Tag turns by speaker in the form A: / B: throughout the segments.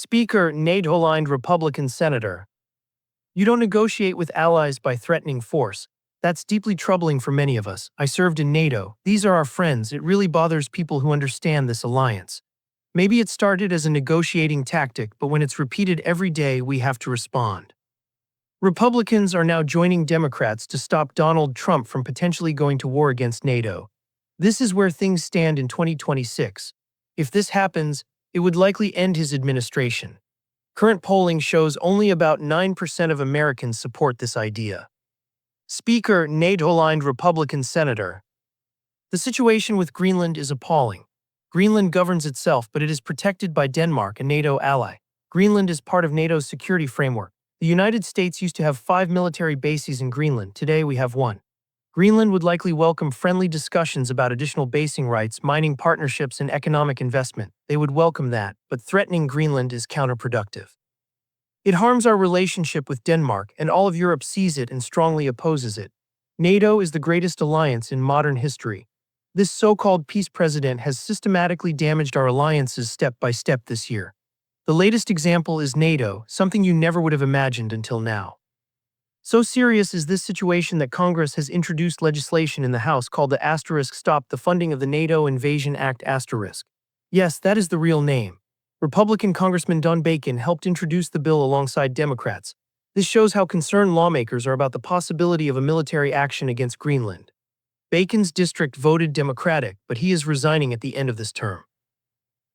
A: Speaker NATO-aligned Republican senator. You don't negotiate with allies by threatening force. That's deeply troubling for many of us. I served in NATO. These are our friends. It really bothers people who understand this alliance. Maybe it started as a negotiating tactic, but when it's repeated every day, we have to respond. Republicans are now joining Democrats to stop Donald Trump from potentially going to war against NATO. This is where things stand in 2026. If this happens, it would likely end his administration. Current polling shows only about 9% of Americans support this idea. Speaker, NATO-aligned Republican senator. The situation with Greenland is appalling. Greenland governs itself, but it is protected by Denmark, a NATO ally. Greenland is part of NATO's security framework. The United States used to have 5 military bases in Greenland. Today we have 1. Greenland would likely welcome friendly discussions about additional basing rights, mining partnerships, and economic investment. They would welcome that, but threatening Greenland is counterproductive. It harms our relationship with Denmark, and all of Europe sees it and strongly opposes it. NATO is the greatest alliance in modern history. This so-called peace president has systematically damaged our alliances step by step this year. The latest example is NATO, something you never would have imagined until now. So serious is this situation that Congress has introduced legislation in the House called the Stop the Funding of the NATO Invasion Act *. Yes, that is the real name. Republican Congressman Don Bacon helped introduce the bill alongside Democrats. This shows how concerned lawmakers are about the possibility of a military action against Greenland. Bacon's district voted Democratic, but he is resigning at the end of this term.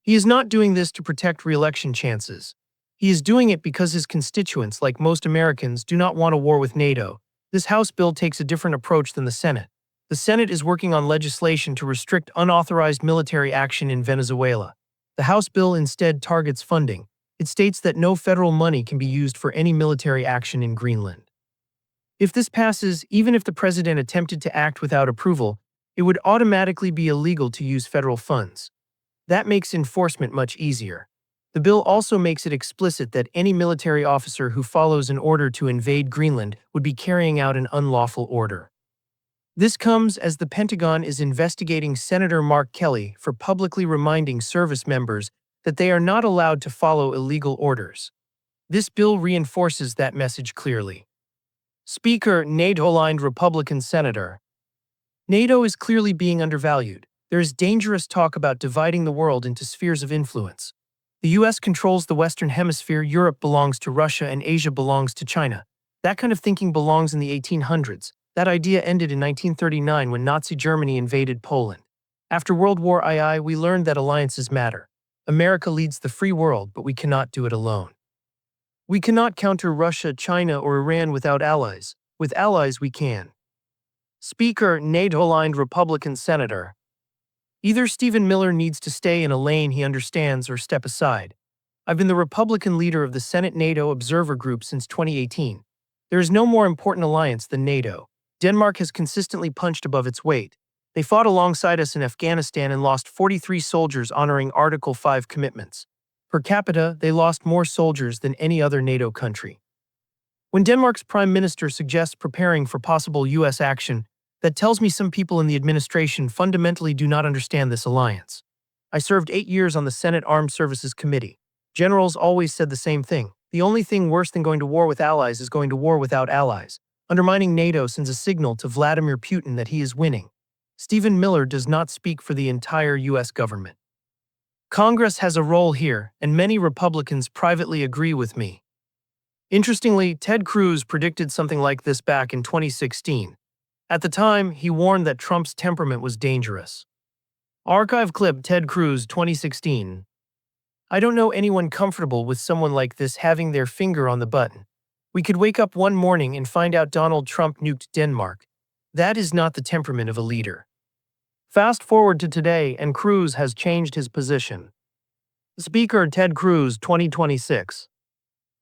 A: He is not doing this to protect re-election chances. He is doing it because his constituents, like most Americans, do not want a war with NATO. This House bill takes a different approach than the Senate. The Senate is working on legislation to restrict unauthorized military action in Venezuela. The House bill instead targets funding. It states that no federal money can be used for any military action in Greenland. If this passes, even if the president attempted to act without approval, it would automatically be illegal to use federal funds. That makes enforcement much easier. The bill also makes it explicit that any military officer who follows an order to invade Greenland would be carrying out an unlawful order. This comes as the Pentagon is investigating Senator Mark Kelly for publicly reminding service members that they are not allowed to follow illegal orders. This bill reinforces that message clearly. Speaker, NATO-aligned Republican senator. NATO is clearly being undervalued. There is dangerous talk about dividing the world into spheres of influence. The US controls the Western Hemisphere, Europe belongs to Russia, and Asia belongs to China. That kind of thinking belongs in the 1800s. That idea ended in 1939 when Nazi Germany invaded Poland. After World War II, we learned that alliances matter. America leads the free world, but we cannot do it alone. We cannot counter Russia, China, or Iran without allies. With allies, we can. Speaker, NATO-aligned Republican senator. Either Stephen Miller needs to stay in a lane he understands or step aside. I've been the Republican leader of the Senate NATO Observer Group since 2018. There is no more important alliance than NATO. Denmark has consistently punched above its weight. They fought alongside us in Afghanistan and lost 43 soldiers honoring Article 5 commitments. Per capita, they lost more soldiers than any other NATO country. When Denmark's Prime Minister suggests preparing for possible US action, that tells me some people in the administration fundamentally do not understand this alliance. I served 8 years on the Senate Armed Services Committee. Generals always said the same thing. The only thing worse than going to war with allies is going to war without allies. Undermining NATO sends a signal to Vladimir Putin that he is winning. Stephen Miller does not speak for the entire US government. Congress has a role here, and many Republicans privately agree with me. Interestingly, Ted Cruz predicted something like this back in 2016. At the time, he warned that Trump's temperament was dangerous. Archive clip Ted Cruz 2016. I don't know anyone comfortable with someone like this having their finger on the button. We could wake up one morning and find out Donald Trump nuked Denmark. That is not the temperament of a leader. Fast forward to today, and Cruz has changed his position. Speaker Ted Cruz 2026.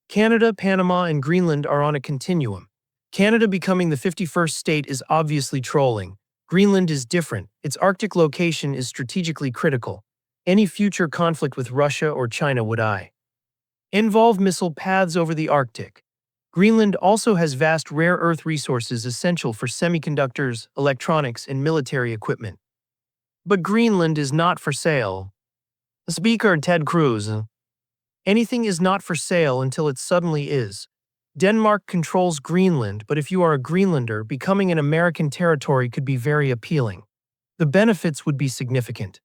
A: Canada, Panama, and Greenland are on a continuum. Canada becoming the 51st state is obviously trolling. Greenland is different. Its Arctic location is strategically critical. Any future conflict with Russia or China would involve missile paths over the Arctic. Greenland also has vast rare earth resources essential for semiconductors, electronics, and military equipment. But Greenland is not for sale. Speaker Ted Cruz. Anything is not for sale until it suddenly is. Denmark controls Greenland, but if you are a Greenlander, becoming an American territory could be very appealing. The benefits would be significant.